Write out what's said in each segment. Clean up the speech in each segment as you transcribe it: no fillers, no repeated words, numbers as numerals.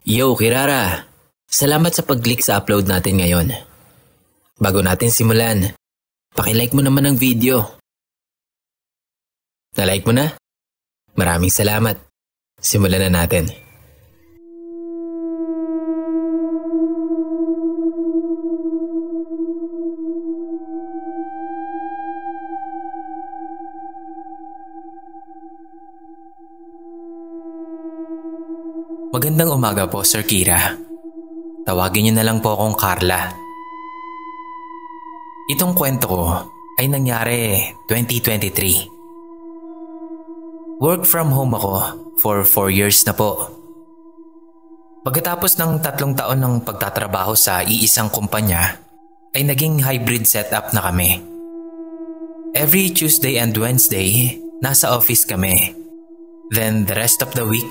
Yo, Kirara! Salamat sa pag-click sa upload natin ngayon. Bago natin simulan, paki-like mo naman ang video. Na-like mo na? Maraming salamat. Simulan na natin. Magandang umaga po, Sir Kira. Tawagin niyo na lang po akong Carla. Itong kwento ko ay nangyari 2023. Work from home ako for 4 years na po. Pagkatapos ng 3 taon ng pagtatrabaho sa iisang kumpanya, ay naging hybrid setup na kami. Every Tuesday and Wednesday, nasa office kami. Then the rest of the week,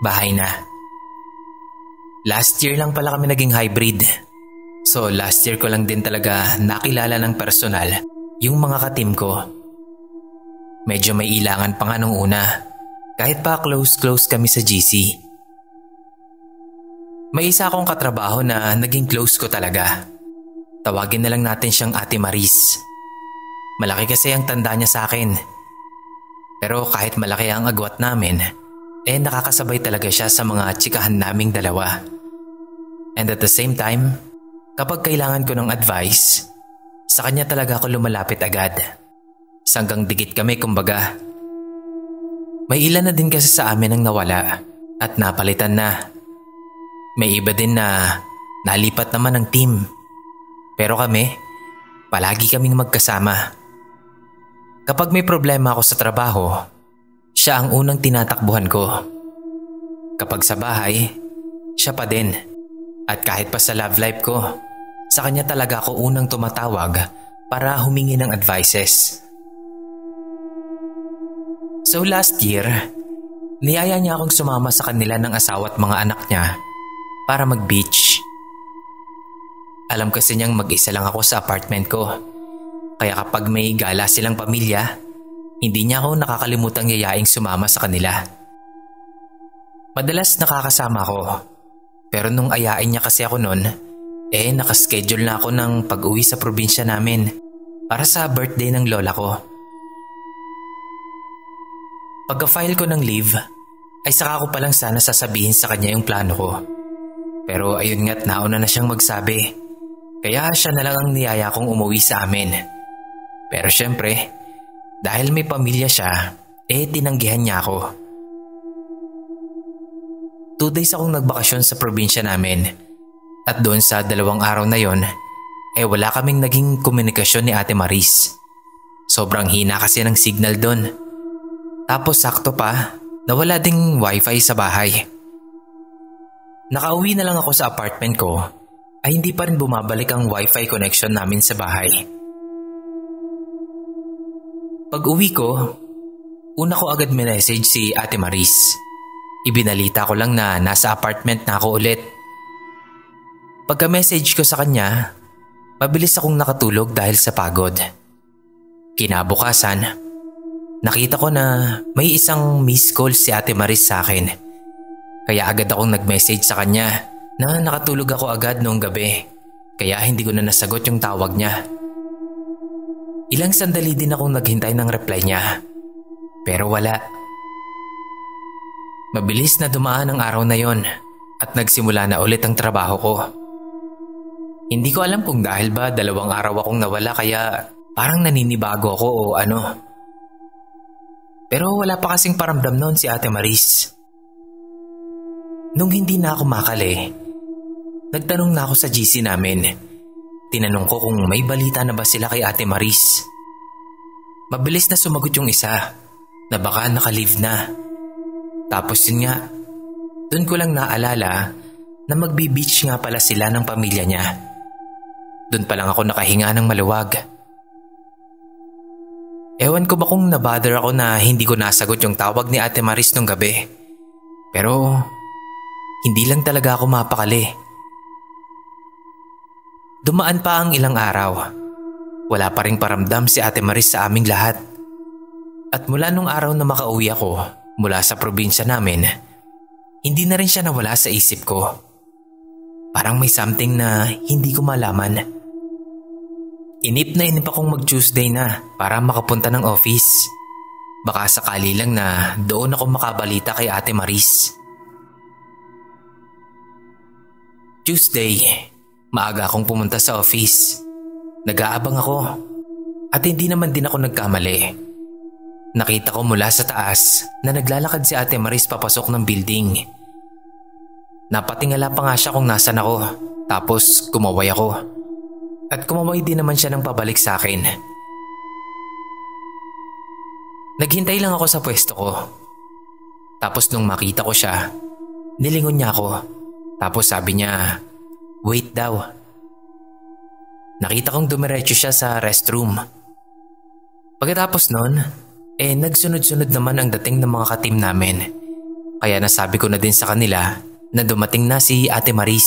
bahay na. Last year lang pala kami naging hybrid. So last year ko lang din talaga nakilala ng personal yung mga ka-team ko. Medyo may ilangan pa nga nung una, kahit pa close kami sa GC. May isa akong katrabaho na naging close ko talaga. Tawagin na lang natin siyang Ate Maris. Malaki kasi ang tanda niya sa akin. Pero kahit malaki ang agwat namin, nakakasabay talaga siya sa mga tsikahan naming dalawa. And at the same time, kapag kailangan ko ng advice, sa kanya talaga ako lumalapit agad. Sanggang dikit kami kumbaga. May ilan na din kasi sa amin ang nawala at napalitan na. May iba din na nalipat naman ng team. Pero kami, palagi kaming magkasama. Kapag may problema ako sa trabaho, siya ang unang tinatakbuhan ko. Kapag sa bahay, siya pa din. At kahit pa sa love life ko, sa kanya talaga ako unang tumatawag para humingi ng advices. So last year, niyaya niya akong sumama sa kanila ng asawa at mga anak niya para mag-beach. Alam kasi niyang mag-isa lang ako sa apartment ko. Kaya kapag may gala silang pamilya, hindi niya ako nakakalimutang yayaing sumama sa kanila. Madalas nakakasama ako. Pero nung ayain niya kasi ako noon, nakaschedule na ako ng pag-uwi sa probinsya namin para sa birthday ng lola ko. Pagka-file ko ng leave, ay saka ko palang sana sasabihin sa kanya yung plano ko. Pero ayun nga't nauna na siyang magsabi. Kaya siya na lang ang niyaya kong umuwi sa amin. Pero syempre, dahil may pamilya siya, tinanggihan niya ako. 2 days akong nagbakasyon sa probinsya namin. At doon sa 2 araw na yon, wala kaming naging komunikasyon ni Ate Maris. Sobrang hina kasi ng signal doon. Tapos sakto pa, nawala ding wifi sa bahay. Nakauwi na lang ako sa apartment ko, ay hindi pa rin bumabalik ang wifi connection namin sa bahay. Pag uwi ko, una ko agad minessage si Ate Maris. Ibinalita ko lang na nasa apartment na ako ulit. Pagka-message ko sa kanya, mabilis akong nakatulog dahil sa pagod. Kinabukasan, nakita ko na may isang missed call si Ate Maris sa akin. Kaya agad akong nag-message sa kanya na nakatulog ako agad noong gabi. Kaya hindi ko na nasagot yung tawag niya. Ilang sandali din akong naghintay ng reply niya. Pero wala. Mabilis na dumaan ang araw na yon at nagsimula na ulit ang trabaho ko. Hindi ko alam kung dahil ba 2 araw akong nawala kaya parang naninibago ako o ano. Pero wala pa kasing paramdam noon si Ate Maris. Nung hindi na ako makali, nagtanong na ako sa GC namin. Tinanong ko kung may balita na ba sila kay Ate Maris. Mabilis na sumagot yung isa na baka naka-leave na. Tapos yun nga, dun ko lang naalala na magbi-beach nga pala sila ng pamilya niya. Dun pa lang ako nakahinga ng maluwag. Ewan ko ba kung nabother ako na hindi ko nasagot yung tawag ni Ate Maris nung gabi. Pero hindi lang talaga ako mapakali. Dumaan pa ang ilang araw. Wala pa ring paramdam si Ate Maris sa aming lahat. At mula nung araw na makauwi ako mula sa probinsya namin, hindi na rin siya nawala sa isip ko. Parang may something na hindi ko malaman. Inip na inip akong mag-Tuesday na para makapunta ng office. Baka sakali lang na doon ako makabalita kay Ate Maris. Tuesday, maaga akong pumunta sa office. Nag-aabang ako at hindi naman din ako nagkamali. Nakita ko mula sa taas na naglalakad si Ate Maris papasok ng building. Napatingala pa nga siya kung nasan ako, tapos kumaway ako. At kumaway din naman siya ng pabalik sa akin. Naghintay lang ako sa pwesto ko. Tapos nung makita ko siya, nilingon niya ako. Tapos sabi niya, wait daw. Nakita kong dumiretso siya sa restroom. Pagkatapos nun, nagsunod-sunod naman ang dating ng mga ka-team namin. Kaya nasabi ko na din sa kanila na dumating na si Ate Maris.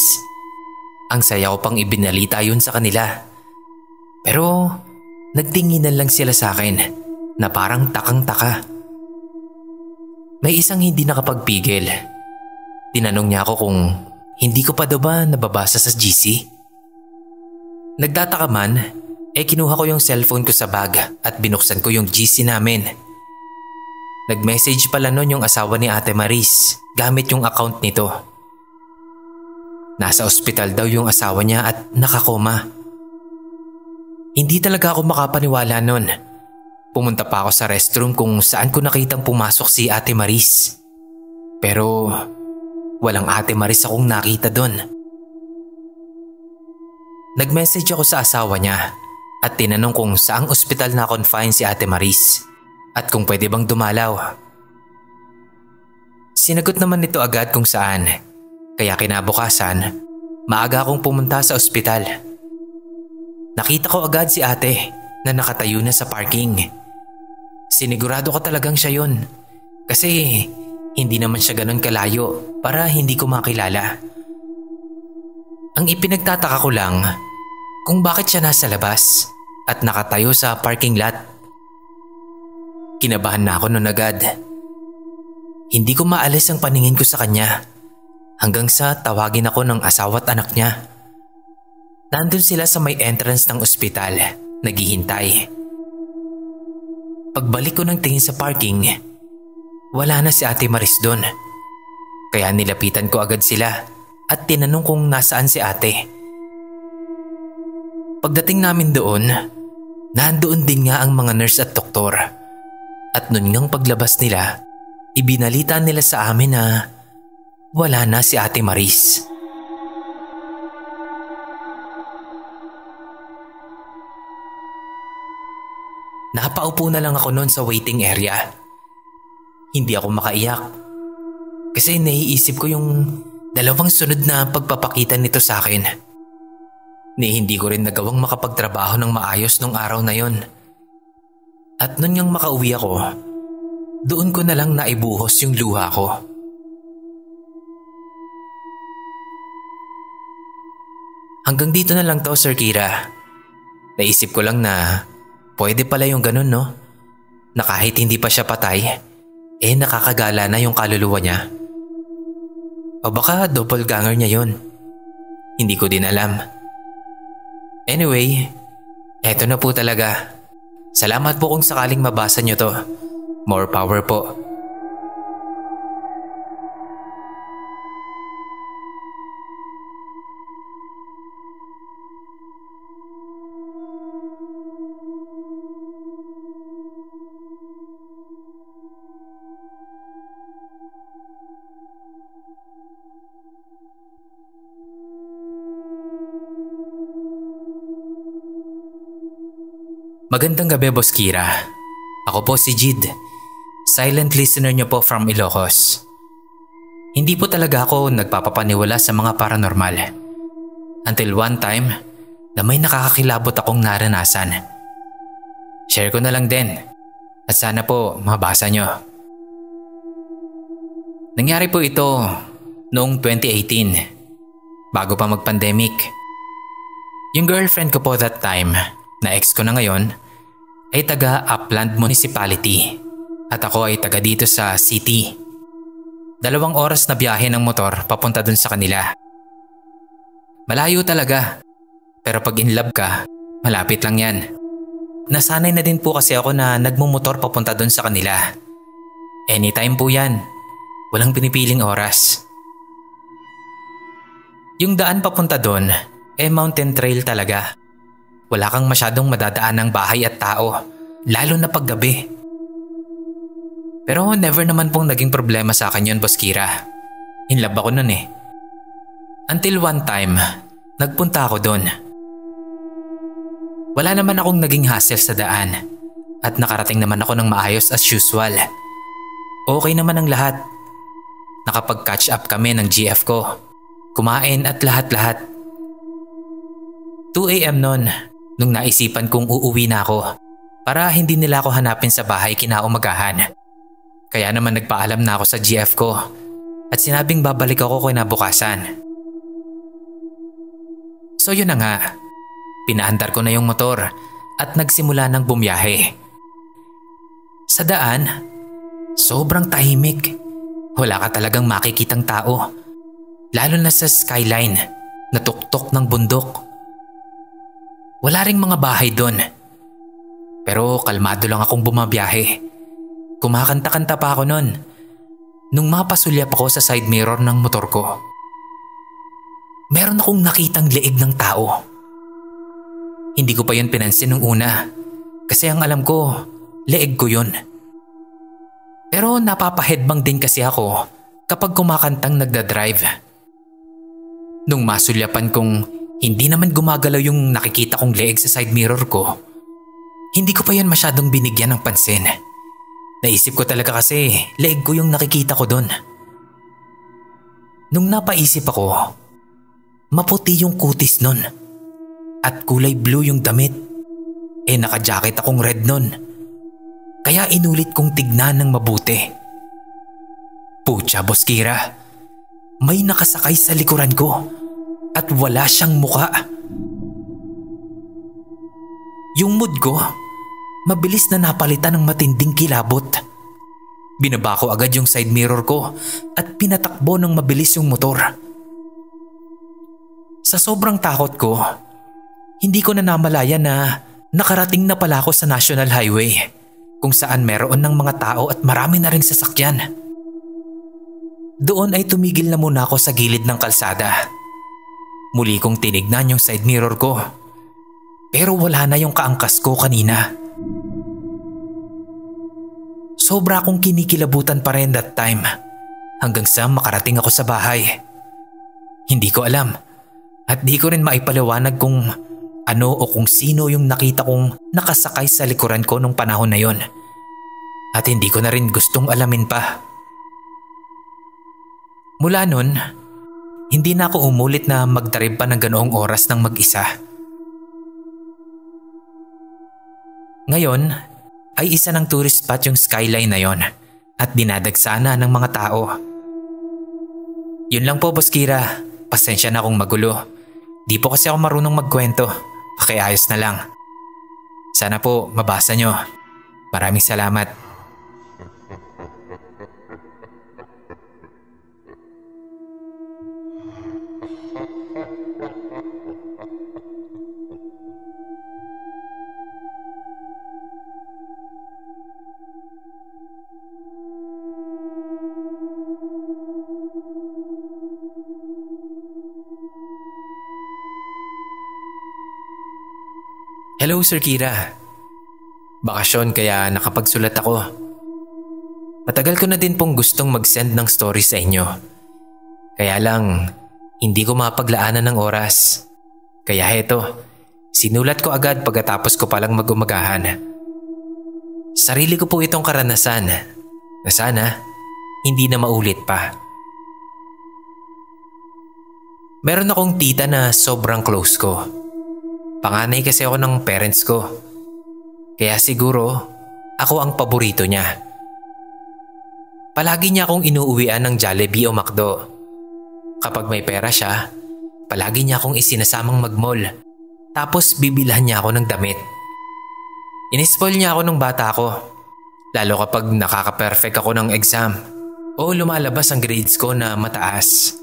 Ang saya ko pang ibinalita yun sa kanila. Pero nagtinginan lang sila sa akin na parang takang-taka. May isang hindi nakapagpigil. Tinanong niya ako kung hindi ko pa daw ba nababasa sa GC. Nagtataka man, kinuha ko yung cellphone ko sa bag at binuksan ko yung GC namin. Nag-message pala nun yung asawa ni Ate Maris gamit yung account nito. Nasa ospital daw yung asawa niya at nakakoma. Hindi talaga ako makapaniwala nun. Pumunta pa ako sa restroom kung saan ko nakitang pumasok si Ate Maris. Pero walang Ate Maris akong nakita doon. Nag-message ako sa asawa niya at tinanong kung saang ospital na confine si Ate Maris at kung pwede bang dumalaw. Sinagot naman nito agad kung saan. Kaya kinabukasan, maaga akong pumunta sa ospital. Nakita ko agad si ate na nakatayo na sa parking. Sinigurado ko talagang siya yun. Kasi hindi naman siya ganun kalayo para hindi ko makilala. Ang ipinagtataka ko lang kung bakit siya nasa labas at nakatayo sa parking lot. Kinabahan na ako noon agad. Hindi ko maalis ang paningin ko sa kanya hanggang sa tawagin ako ng asawa at anak niya. Nandun sila sa may entrance ng ospital, naghihintay. Pagbalik ko ng tingin sa parking, wala na si Ate Maris doon. Kaya nilapitan ko agad sila at tinanong kung nasaan si ate. Pagdating namin doon, nandoon din nga ang mga nurse at doktor. At nun ngang paglabas nila, ibinalita nila sa amin na wala na si Ate Maris. Napaupo na lang ako noon sa waiting area. Hindi ako makaiyak. Kasi naiisip ko yung dalawang sunod na pagpapakita nito sa akin. Hindi ko rin nagawang makapagtrabaho ng maayos nung araw na yon. At nun ngang makauwi ako, doon ko na lang naibuhos yung luha ko. Hanggang dito na lang to, Sir Kira. Naisip ko lang na pwede pala yung ganun, no? Na kahit hindi pa siya patay, nakakagala na yung kaluluwa niya. O baka doppelganger niya yun. Hindi ko din alam. Anyway, eto na po talaga. Salamat po kung sakaling mabasa niyo to. More power po. Magandang gabi, Boss Kira. Ako po si Jid. Silent listener niyo po from Ilocos. Hindi po talaga ako nagpapapaniwala sa mga paranormal. Until one time na may nakakakilabot akong naranasan. Share ko na lang din at sana po mabasa niyo. Nangyari po ito noong 2018, bago pa mag-pandemic. Yung girlfriend ko po that time, na ex ko na ngayon, ay taga Upland Municipality at ako ay taga dito sa city. 2 oras na biyahe ng motor papunta dun sa kanila. Malayo talaga, pero pag in love ka, malapit lang yan. Nasanay na din po kasi ako na nagmumotor papunta dun sa kanila. Anytime po yan, walang pinipiling oras. Yung daan papunta dun, mountain trail talaga. Wala kang masyadong madadaan ng bahay at tao, lalo na paggabi. Pero never naman pong naging problema sa akin yun, Boss Kira. In love ako nun eh. Until one time, nagpunta ako dun. Wala naman akong naging hassle sa daan at nakarating naman ako ng maayos as usual. Okay naman ang lahat. Nakapag-catch up kami ng GF ko. Kumain at lahat-lahat. 2 AM nun, nung naisipan kong uuwi na ako para hindi nila ako hanapin sa bahay kinaumagahan. Kaya naman nagpaalam na ako sa GF ko at sinabing babalik ako kinabukasan. So yun na nga, pinaandar ko na yung motor at nagsimula ng bumiyahe. Sa daan, sobrang tahimik. Wala ka talagang makikitang tao. Lalo na sa skyline na tuktok ng bundok. Wala ring mga bahay doon. Pero kalmado lang akong bumabiyahe. Kumakanta-kanta pa ako noon nung mapasulyap ako sa side mirror ng motor ko. Meron akong nakitang leeg ng tao. Hindi ko pa yun pinansin nung una kasi ang alam ko, leeg ko yun. Pero napapahedbang din kasi ako kapag kumakantang nagdadrive. Nung masulyapan kong hindi naman gumagalaw yung nakikita kong leeg sa side mirror ko, hindi ko pa yan masyadong binigyan ng pansin. Naisip ko talaga kasi leeg ko yung nakikita ko doon. Nung napaisip ako, maputi yung kutis nun at kulay blue yung damit. Naka-jacket akong red nun. Kaya inulit kong tignan ng mabuti. Pucha, Boss Kira, may nakasakay sa likuran ko at wala siyang muka. Yung mood ko, mabilis na napalitan ng matinding kilabot. Binaba ko agad yung side mirror ko at pinatakbo ng mabilis yung motor. Sa sobrang takot ko, hindi ko na namalayan na nakarating na pala ako sa National Highway kung saan meron ng mga tao at marami na ring sasakyan. Doon ay tumigil na muna ako sa gilid ng kalsada. Muli kong tinignan yung side mirror ko. Pero wala na yung kaangkas ko kanina. Sobra akong kinikilabutan pa rin that time hanggang sa makarating ako sa bahay. Hindi ko alam at di ko rin maipaliwanag kung ano o kung sino yung nakita kong nakasakay sa likuran ko nung panahon na yon. At hindi ko na rin gustong alamin pa. Mula nun, hindi na ako umulit na magdarib pa ng ganoong oras ng mag-isa. Ngayon ay isa ng tourist spot yung skyline na yon at dinadagsana ng mga tao. Yun lang po, Boss Kira. Pasensya na kung magulo. Di po kasi ako marunong magkwento. Pakiayos na lang. Sana po mabasa nyo. Maraming salamat. Hello, Sir Kira. Bakasyon kaya nakapagsulat ako. Matagal ko na din pong gustong mag-send ng story sa inyo. Kaya lang, hindi ko mapaglaanan ng oras. Kaya heto, sinulat ko agad pagkatapos ko palang mag-umagahan. Sarili ko po itong karanasan na sana hindi na maulit pa. Meron akong tita na sobrang close ko. Panganay kasi ako ng parents ko. Kaya siguro ako ang paborito niya. Palagi niya akong inuuwian ng Jollibee o McDo. Kapag may pera siya, palagi niya akong isinasamang mag-mall. Tapos bibilhan niya ako ng damit. Inispoil niya ako nung bata ko. Lalo kapag nakaka-perfect ako ng exam O lumalabas ang grades ko na mataas.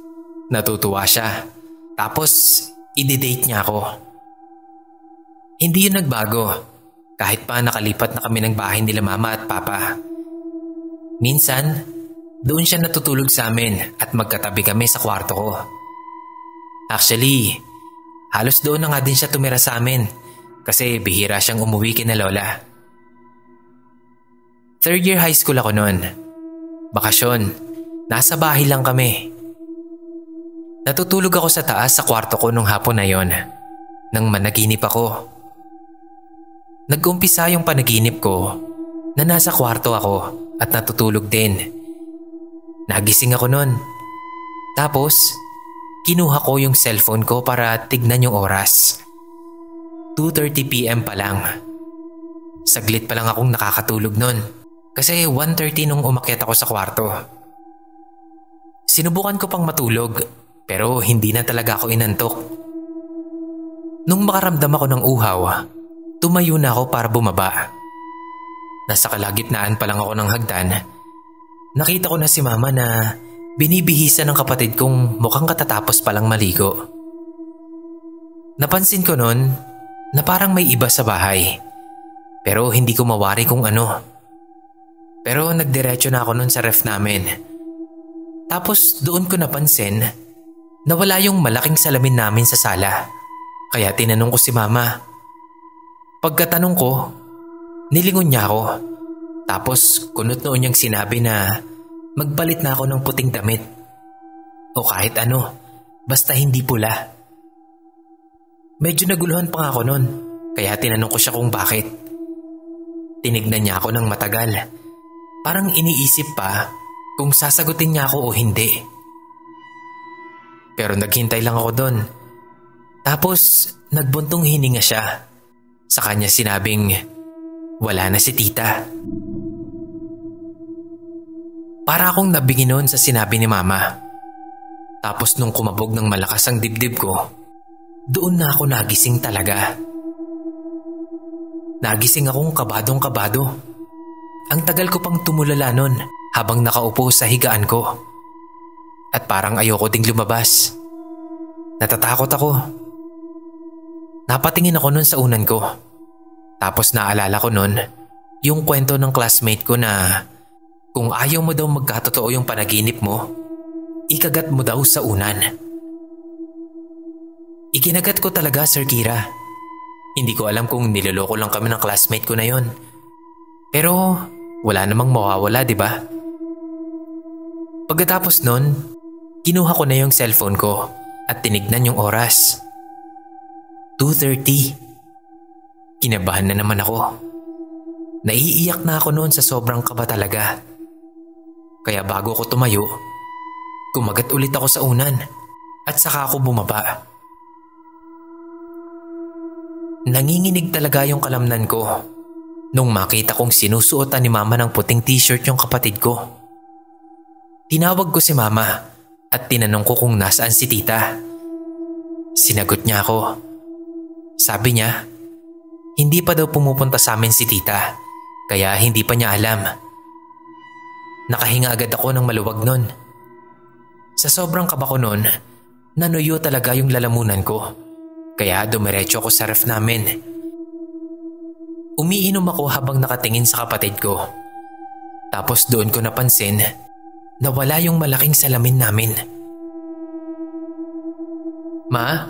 Natutuwa siya. Tapos i-date niya ako. Hindi yun nagbago. Kahit pa nakalipat na kami ng bahay nila mama at papa. Minsan, doon siya natutulog sa amin at magkatabi kami sa kwarto ko. Actually, halos doon na nga din siya tumira sa amin kasi bihira siyang umuwi kina lola. Third year high school ako noon. Bakasyon, nasa bahay lang kami. Natutulog ako sa taas sa kwarto ko nung hapon na yon nang managinip ako. Nag-umpisa yung panaginip ko na nasa kwarto ako at natutulog din. Nagising ako noon. Tapos, kinuha ko yung cellphone ko para tignan yung oras. 2:30 PM pa lang. Saglit pa lang akong nakakatulog noon kasi 1:30 nung umakyat ako sa kwarto. Sinubukan ko pang matulog pero hindi na talaga ako inantok. Nung makaramdam ako ng uhaw, tumayo na ako para bumaba. Nasa kalagitnaan pa lang ako ng hagdan. Nakita ko na si mama na binibihisan ng kapatid kong mukhang katatapos palang maligo. Napansin ko noon na parang may iba sa bahay pero hindi ko mawari kung ano. Pero nagdiretso na ako noon sa ref namin. Tapos doon ko napansin na wala yung malaking salamin namin sa sala. Kaya tinanong ko si mama. Pagkatanong ko, nilingon niya ako. Tapos kunot noon niyang sinabi na magpalit na ako ng puting damit. O kahit ano, basta hindi pula. Medyo naguluhan pa nga ako noon, kaya tinanong ko siya kung bakit. Tinignan niya ako ng matagal. Parang iniisip pa kung sasagutin niya ako o hindi. Pero naghintay lang ako doon. Tapos nagbuntong hininga siya. Sa kanya sinabing wala na si tita. Para akong nabingi noon sa sinabi ni mama. Tapos nung kumabog ng malakas ang dibdib ko, doon na ako nagising talaga. Nagising akong kabadong-kabado. Ang tagal ko pang tumulala noon habang nakaupo sa higaan ko. At parang ayoko ding lumabas. Natatakot ako. Napatingin ako noon sa unan ko. Tapos naalala ko noon yung kwento ng classmate ko na kung ayaw mo daw magkatotoo yung panaginip mo, ikagat mo daw sa unan. Ikinagat ko talaga, Sir Kira. Hindi ko alam kung niloloko lang kami ng classmate ko na yon. Pero wala namang mawawala, di ba? Pagkatapos nun, kinuha ko na yung cellphone ko at tinignan yung oras. 2:30. Kinabahan na naman ako. Naiiyak na ako noon sa sobrang kaba talaga. Kaya bago ko tumayo, kumagat ulit ako sa unan at saka ako bumaba. Nanginginig talaga yung kalamnan ko nung makita kong sinusuotan ni mama ng puting t-shirt yung kapatid ko. Tinawag ko si mama at tinanong ko kung nasaan si tita. Sinagot niya ako. Sabi niya, hindi pa daw pumupunta sa amin si tita kaya hindi pa niya alam. Nakahinga agad ako ng maluwag nun. Sa sobrang kaba ko nun, nanuyo talaga yung lalamunan ko. Kaya dumiretso ako sa ref namin. Umiinom ako habang nakatingin sa kapatid ko. Tapos doon ko napansin na wala yung malaking salamin namin. Ma,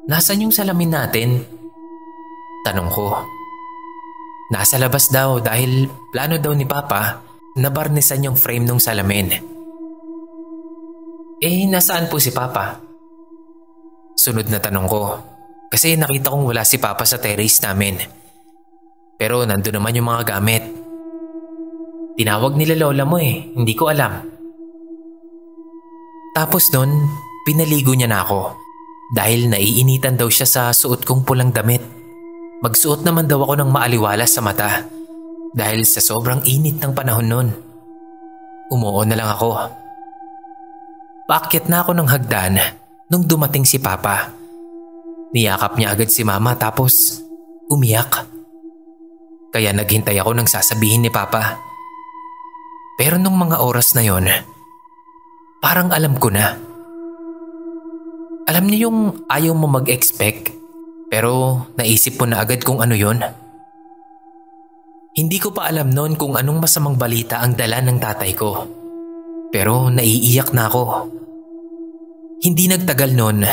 nasan yung salamin natin? Tanong ko. Nasa labas daw dahil plano daw ni Papa na barnisan yung frame ng salamin. Nasaan po si Papa? Sunod na tanong ko kasi nakita kong wala si Papa sa terrace namin. Pero nandun naman yung mga gamit. Tinawag nila lola mo hindi ko alam. Tapos nun, pinaligo niya na ako dahil naiinitan daw siya sa suot kong pulang damit. Magsuot naman daw ako ng maaliwalas sa mata dahil sa sobrang init ng panahon nun. Umuo na lang ako. Paakyat na ako ng hagdan nung dumating si Papa. Niyakap niya agad si Mama tapos umiyak. Kaya naghintay ako ng sasabihin ni Papa. Pero nung mga oras na yon, parang alam ko na. Alam niyo yung ayaw mo mag-expect, pero naisip mo na agad kung ano yon? Hindi ko pa alam noon kung anong masamang balita ang dala ng tatay ko. Pero naiiyak na ako. Hindi nagtagal noon,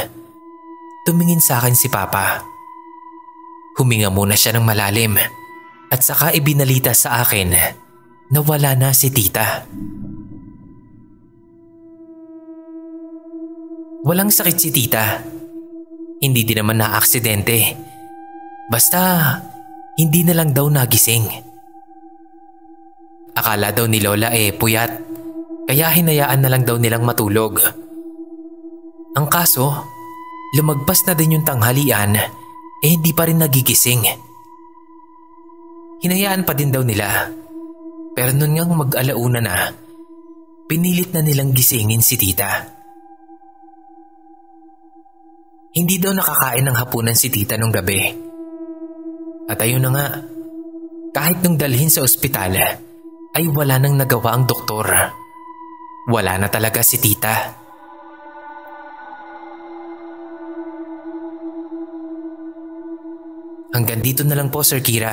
tumingin sa akin si Papa. Huminga muna siya ng malalim at saka ibinalita sa akin na wala na si tita. Walang sakit si tita. Hindi din naman na aksidente. Basta hindi na lang daw nagising. Akala daw ni Lola puyat, kaya hinayaan na lang daw nilang matulog. Ang kaso, lumagpas na din yung tanghalian hindi pa rin nagigising. Hinayaan pa din daw nila. Pero nun ngang mag-alauna na, pinilit na nilang gisingin si tita. Hindi daw nakakain ng hapunan si tita nung gabi. At ayun na nga, kahit nung dalhin sa ospital, ay wala nang nagawa ang doktor. Wala na talaga si tita. Hanggang dito na lang po, Sir Kira.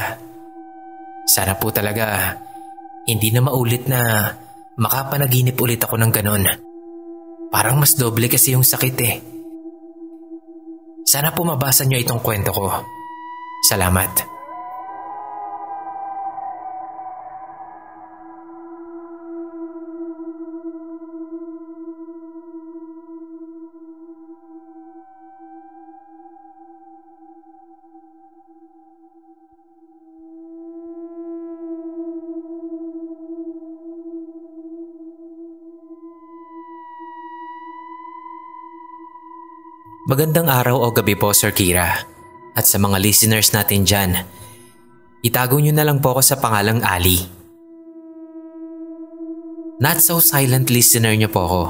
Sana po talaga hindi na maulit na makapanaginip ulit ako ng ganon. Parang mas doble kasi yung sakit Sana po mabasa niyo itong kwento ko. Salamat. Magandang araw o gabi po, Sir Kira. At sa mga listeners natin dyan, itago nyo na lang po ako sa pangalang Ali. Not so silent listener nyo po ako,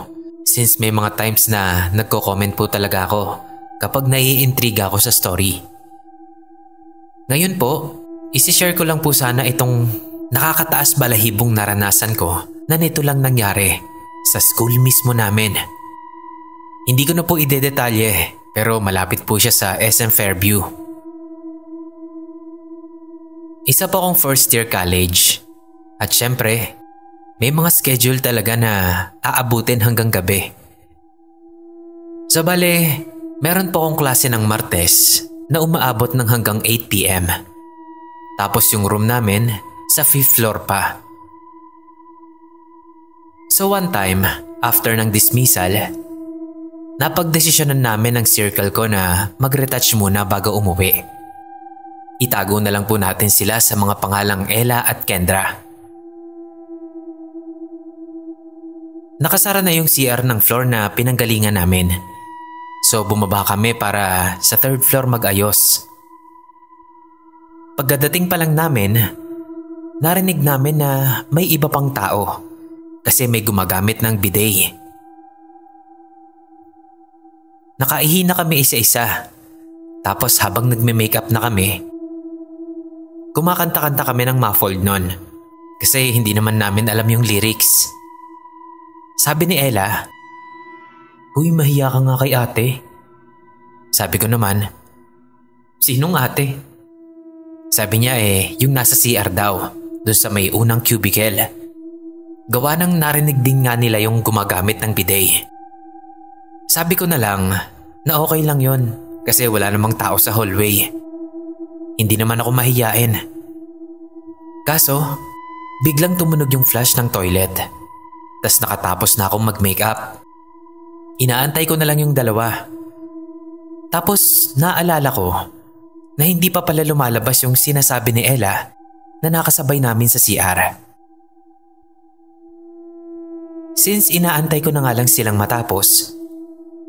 since may mga times na nagko-comment po talaga ako kapag naiintriga ako sa story. Ngayon po, isishare ko lang po sana itong nakakataas balahibong naranasan ko na nito lang nangyari sa school mismo namin. Hindi ko na po idedetalye pero malapit po siya sa SM Fairview. Isa po akong first year college at syempre may mga schedule talaga na aabutin hanggang gabi. So bale, meron po akong klase ng Martes na umaabot ng hanggang 8 PM. Tapos yung room namin sa 5th floor pa. So one time, after ng dismissal, napagdesisyonan namin ng circle ko na mag-retouch muna bago umuwi. Itago na lang po natin sila sa mga pangalang Ella at Kendra. Nakasara na yung CR ng floor na pinanggalingan namin. So bumaba kami para sa 3rd floor mag-ayos. Pagdating pa lang namin, narinig namin na may iba pang tao kasi may gumagamit ng bidet. Nakaihi na kami isa-isa. Tapos habang nagme-makeup na kami, kumakanta-kanta kami ng muffled nun. Kasi hindi naman namin alam yung lyrics. Sabi ni Ella, "Uy, mahiya ka nga kay ate." Sabi ko naman, "Sinong ate?" Sabi niya yung nasa CR daw, dun sa may unang cubicle. Gawa nang narinig din nga nila yung gumagamit ng bidet. Sabi ko na lang na okay lang yon kasi wala namang tao sa hallway. Hindi naman ako mahiyain. Kaso, biglang tumunog yung flash ng toilet. Tas nakatapos na akong mag-makeup. Inaantay ko na lang yung dalawa. Tapos naalala ko na hindi pa pala lumalabas yung sinasabi ni Ella na nakasabay namin sa CR. Since inaantay ko na nga lang silang matapos,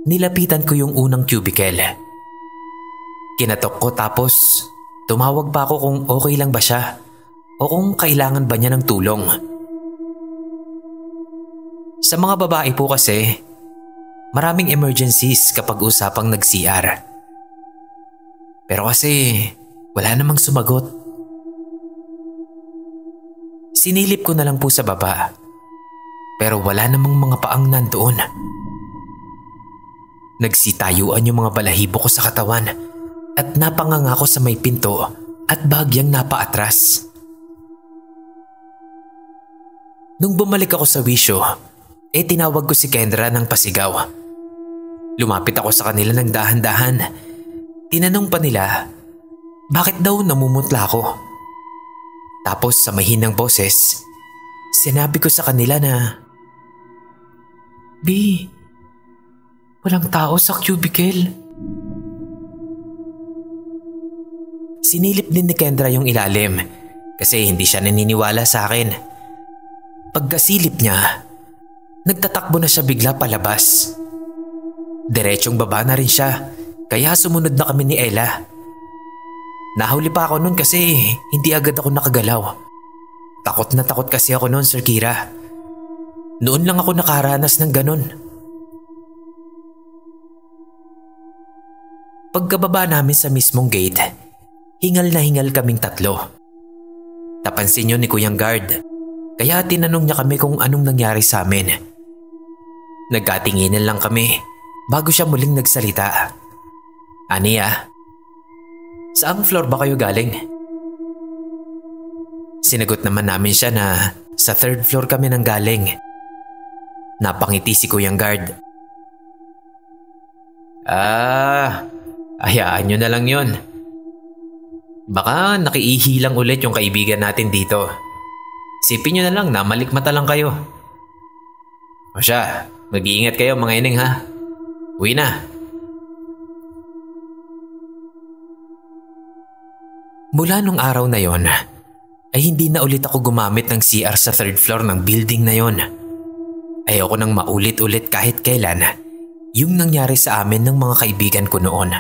nilapitan ko yung unang cubicle. Kinatok ko tapos tumawag pa ako kung okay lang ba siya o kung kailangan ba niya ng tulong. Sa mga babae po kasi, maraming emergencies kapag usapang nag-CR. Pero kasi wala namang sumagot. Sinilip ko na lang po sa baba pero wala namang mga paang nandoon. Nagsitayuan yung mga balahibo ko sa katawan at napanganga ko sa may pinto at bahagyang napaatras. Nung bumalik ako sa wisyo, tinawag ko si Kendra ng pasigaw. Lumapit ako sa kanila ng dahan-dahan. Tinanong pa nila, bakit daw namumutla ako? Tapos sa mahinang boses, sinabi ko sa kanila na, B, walang tao sa cubicle. Sinilip din ni Kendra yung ilalim kasi hindi siya naniniwala sa akin. Pagkasilip niya, nagtatakbo na siya bigla palabas. Diretsong baba na rin siya kaya sumunod na kami ni Ella. Nahuli pa ako nun kasi hindi agad ako nakagalaw. Takot na takot kasi ako nun, Sir Kira. Noon lang ako nakaranas ng ganun. Pagkababa namin sa mismong gate, hingal na hingal kaming tatlo. Napansin yun ni Kuyang Guard, kaya tinanong niya kami kung anong nangyari sa amin. Nagkatinginan lang kami bago siya muling nagsalita. Aniya, saang floor ba kayo galing? Sinagot naman namin siya na sa 3rd floor kami nang galing. Napangiti si Kuyang Guard. Hayaan nyo na lang yun. Baka nakiihilang ulit yung kaibigan natin dito. Sipin nyo na lang na malikmata lang kayo. O siya, mag-iingat kayo mga ining ha. Uwi na. Mula nung araw na yon, ay hindi na ulit ako gumamit ng CR sa 3rd floor ng building na yon. Ayoko nang maulit-ulit kahit kailan yung nangyari sa amin ng mga kaibigan ko noon.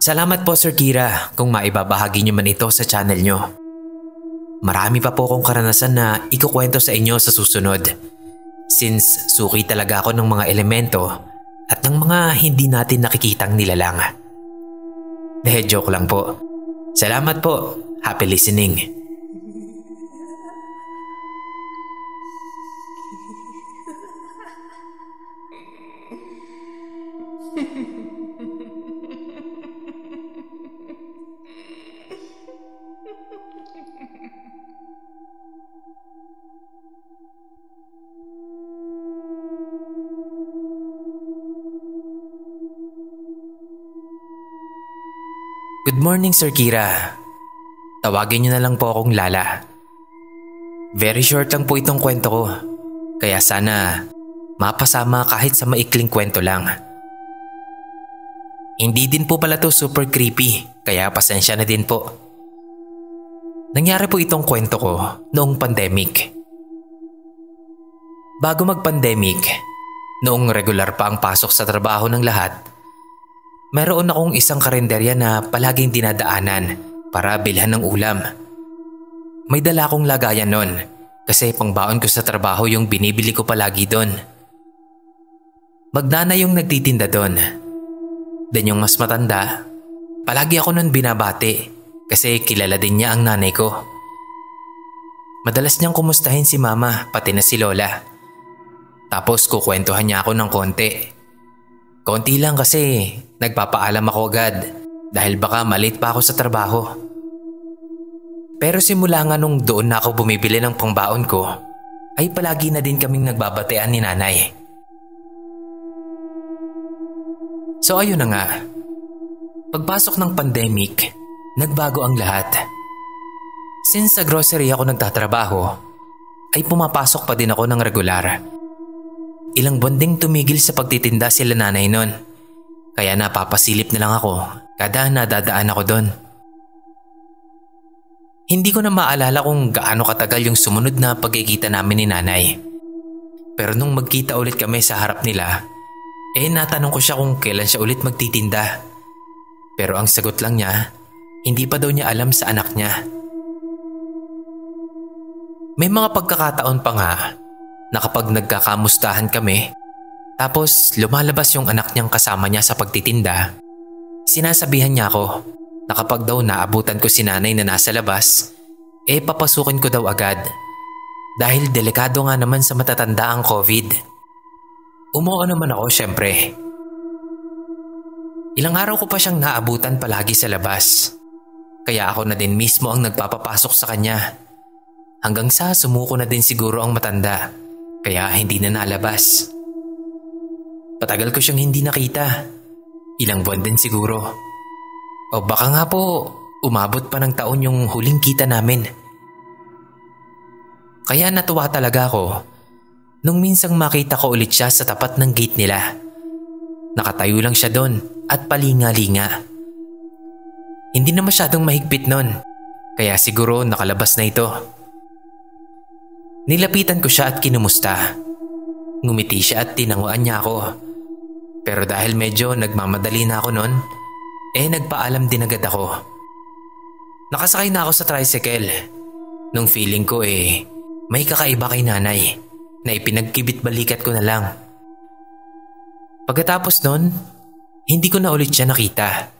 Salamat po Sir Kira kung maibabahagi niyo man ito sa channel niyo. Marami pa po akong karanasan na ikukwento sa inyo sa susunod. Since suki talaga ako ng mga elemento at ng mga hindi natin nakikitang nilalang. Joke lang po. Salamat po. Happy listening. Good morning, Sir Kira. Tawagin niyo na lang po akong Lala. Very short lang po itong kwento ko, kaya sana mapasama kahit sa maikling kwento lang. Hindi din po pala to super creepy, kaya pasensya na din po. Nangyari po itong kwento ko noong pandemic. Bago mag-pandemic, noong regular pa ang pasok sa trabaho ng lahat, mayroon akong isang karinderya na palaging dinadaanan para bilhan ng ulam. May dala akong lagayan nun kasi pangbaon ko sa trabaho yung binibili ko palagi doon. Magnana yung nagtitinda doon. Then yung mas matanda, palagi ako nun binabati kasi kilala din niya ang nanay ko. Madalas niyang kumustahin si mama pati na si lola. Tapos kukwentuhan niya ako ng konti. Konti lang kasi nagpapaalam ako agad dahil baka malate pa ako sa trabaho. Pero simula nga nung doon na ako bumibili ng pangbaon ko, ay palagi na din kaming nagbabatean ni nanay. So ayun na nga, pagpasok ng pandemic, nagbago ang lahat. Since sa grocery ako nagtatrabaho, ay pumapasok pa din ako ng regular. Ilang buwan ding tumigil sa pagtitinda sila nanay nun. Kaya napapasilip na lang ako kada nadadaan ako doon. Hindi ko na maalala kung gaano katagal yung sumunod na pagkikita namin ni nanay. Pero nung magkita ulit kami sa harap nila, natanong ko siya kung kailan siya ulit magtitinda. Pero ang sagot lang niya, hindi pa daw niya alam sa anak niya. May mga pagkakataon pa nga na kapag nagkakamustahan kami, tapos lumalabas yung anak niyang kasama niya sa pagtitinda, sinasabihan niya ako na kapag daw naabutan ko si nanay na nasa labas, papasukin ko daw agad. Dahil delikado nga naman sa matatanda ang COVID. Umuo naman ako syempre. Ilang araw ko pa siyang naabutan palagi sa labas. Kaya ako na din mismo ang nagpapapasok sa kanya. Hanggang sa sumuko na din siguro ang matanda. Kaya hindi na nalabas. Patagal ko siyang hindi nakita. Ilang buwan din siguro. O baka nga po umabot pa ng taon yung huling kita namin. Kaya natuwa talaga ako nung minsang makita ko ulit siya sa tapat ng gate nila. Nakatayo lang siya doon at palinga-linga. Hindi na masyadong mahigpit nun, kaya siguro nakalabas na ito. Nilapitan ko siya at kinumusta. Ngumiti siya at tinanguan niya ako. Pero dahil medyo nagmamadali na ako nun, nagpaalam din agad ako. Nakasakay na ako sa tricycle. Nung feeling ko may kakaiba kay nanay na ipinagkibit balikat ko na lang. Pagkatapos nun, hindi ko na ulit siya nakita.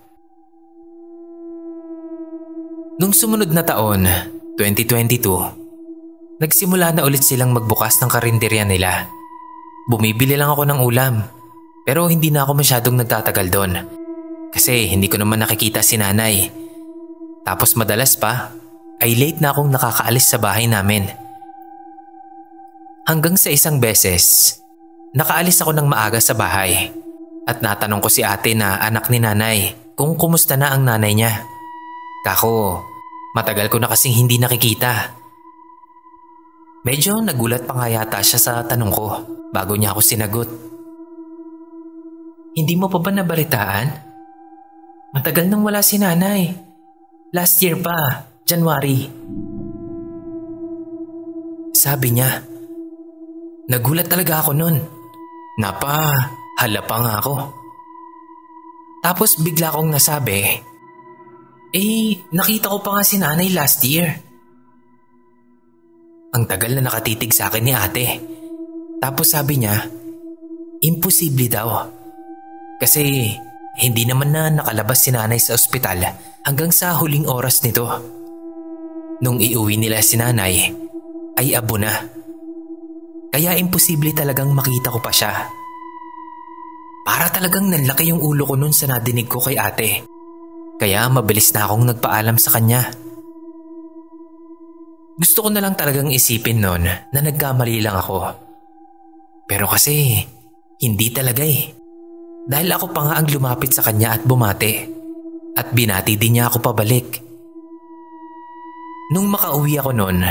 Nung sumunod na taon, 2022, nagsimula na ulit silang magbukas ng karinderya nila. Bumibili lang ako ng ulam, pero hindi na ako masyadong nagtatagal doon. Kasi hindi ko naman nakikita si nanay. Tapos madalas pa, ay late na akong nakakaalis sa bahay namin. Hanggang sa isang beses, nakaalis ako ng maaga sa bahay at natanong ko si ate na anak ni nanay kung kumusta na ang nanay niya. Kako, matagal ko na kasing hindi nakikita. Medyo nagulat pa nga yata siya sa tanong ko bago niya ako sinagot. Hindi mo pa ba nabalitaan? Matagal nang wala si nanay. Last year pa, January. Sabi niya. Nagulat talaga ako nun. Hala pa nga ako. Tapos bigla kong nasabi, nakita ko pa nga si nanay last year. Ang tagal na nakatitig sa akin ni ate. Tapos sabi niya, imposible daw. Kasi hindi naman na nakalabas si nanay sa ospital hanggang sa huling oras nito. Nung iuwi nila si nanay, ay abo na. Kaya imposible talagang makita ko pa siya. Para talagang nanlaki yung ulo ko nun sa nadinig ko kay ate. Kaya mabilis na akong nagpaalam sa kanya. Gusto ko na lang talagang isipin nun na nagkamali lang ako. Pero kasi hindi talaga Dahil ako pa nga ang lumapit sa kanya at bumate. At binati din niya ako pabalik. Nung makauwi ako nun,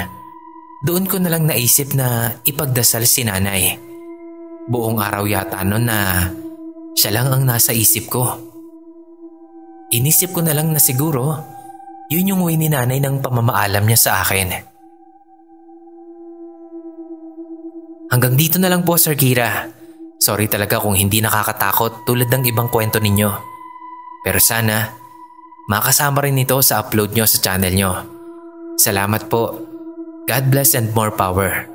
doon ko na lang naisip na ipagdasal si nanay. Buong araw yata nun na siya lang ang nasa isip ko. Inisip ko na lang na siguro yun yung way ni nanay ng pamamaalam niya sa akin. Hanggang dito na lang po, Sir Kira. Sorry talaga kung hindi nakakatakot tulad ng ibang kwento ninyo. Pero sana makasama rin ito sa upload nyo sa channel nyo. Salamat po. God bless and more power.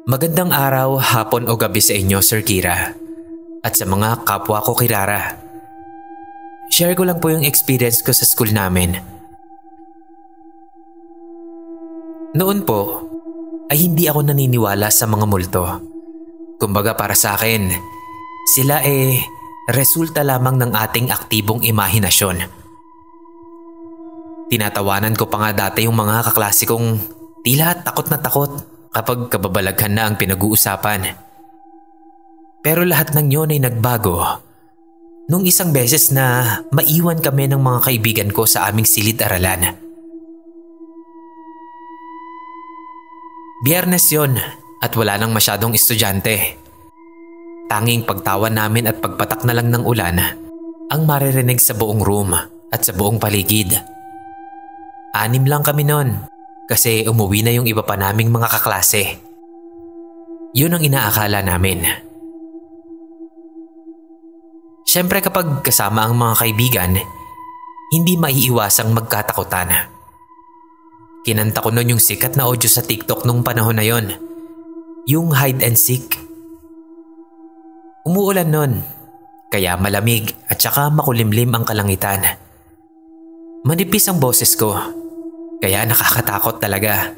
Magandang araw, hapon o gabi sa inyo, Sir Kira. At sa mga kapwa ko kilala. Share ko lang po yung experience ko sa school namin. Noon po, ay hindi ako naniniwala sa mga multo. Kumbaga para sa akin, sila resulta lamang ng ating aktibong imahinasyon. Tinatawanan ko pa nga dati yung mga kaklase kong tila takot na takot kapag kababalaghan na ang pinag-uusapan. Pero lahat ng yun ay nagbago nung isang beses na maiwan kami ng mga kaibigan ko sa aming silid-aralan. Biyernes yon at wala nang masyadong estudyante. Tanging pagtawa namin at pagpatak na lang ng ulan ang maririnig sa buong room at sa buong paligid. 6 lang kami nun, kasi umuwi na yung iba pa naming mga kaklase. Yun ang inaakala namin. Siyempre kapag kasama ang mga kaibigan, hindi maiiwasang magkatakutan. Kinanta ko nun yung sikat na audio sa TikTok nung panahon na yon, yung hide and seek. Umuulan nun, kaya malamig at saka makulimlim ang kalangitan. Manipis ang boses ko, kaya nakakatakot talaga.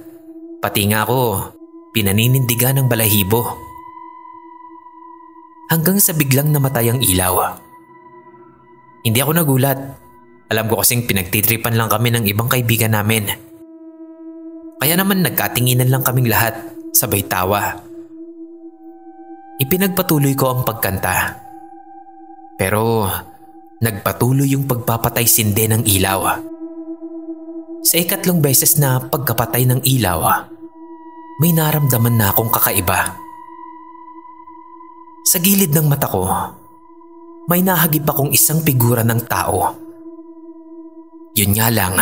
Pati nga ako, pinaninindigan ng balahibo. Hanggang sa biglang namatay ang ilaw. Hindi ako nagulat. Alam ko kasing pinagtitripan lang kami ng ibang kaibigan namin. Kaya naman nagkatinginan lang kaming lahat, sabay tawa. Ipinagpatuloy ko ang pagkanta. Pero nagpatuloy yung pagpapatay sinde ng ilaw. Sa ikatlong beses na pagkapatay ng ilaw, may naramdaman na akong kakaiba. Sa gilid ng mata ko, may nahagip akong isang figura ng tao. Yun nga lang,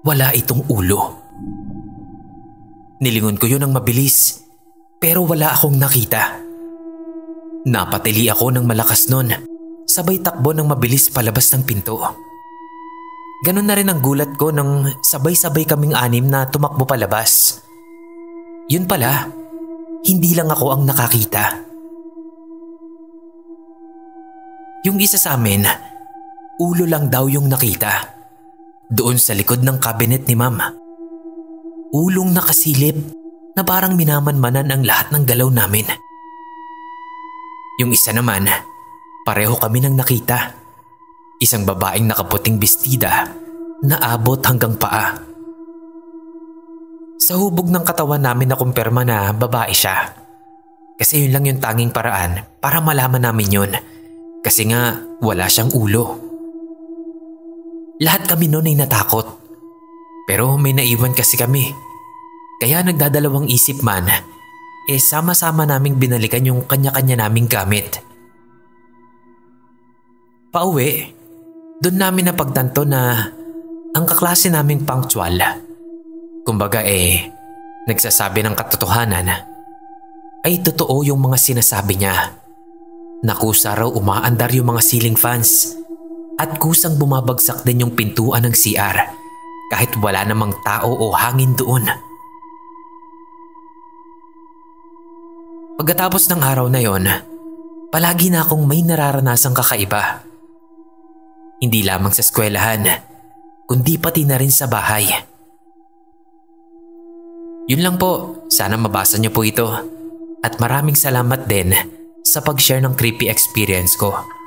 wala itong ulo. Nilingon ko yun ng mabilis, pero wala akong nakita. Napatili ako ng malakas nun, sabay takbo ng mabilis palabas ng pinto. Ganon na rin ang gulat ko nang sabay-sabay kaming anim na tumakbo palabas. Yun pala, hindi lang ako ang nakakita. Yung isa sa amin, ulo lang daw yung nakita. Doon sa likod ng cabinet ni Ma'am. Ulong nakasilip na parang minamanmanan ang lahat ng galaw namin. Yung isa naman, pareho kami nang nakita. Isang babaeng nakaputing bestida na abot hanggang paa. Sa hubog ng katawan namin nakumpirma na babae siya. Kasi yun lang yung tanging paraan para malaman namin yun. Kasi nga wala siyang ulo. Lahat kami noon ay natakot. Pero may naiwan kasi kami. Kaya nagdadalawang isip man, sama-sama naming binalikan yung kanya-kanya naming gamit. Pauwi, doon namin napagtanto na ang kaklase naming punctual. Kumbaga nagsasabi ng katotohanan, ay totoo yung mga sinasabi niya. Na kusa raw umaandar yung mga ceiling fans at kusang bumabagsak din yung pintuan ng CR kahit wala namang tao o hangin doon. Pagkatapos ng araw na yon, palagi na akong may nararanasang kakaiba. Hindi lamang sa eskwelahan, kundi pati na rin sa bahay. Yun lang po, sana mabasa niyo po ito. At maraming salamat din sa pag-share ng creepy experience ko.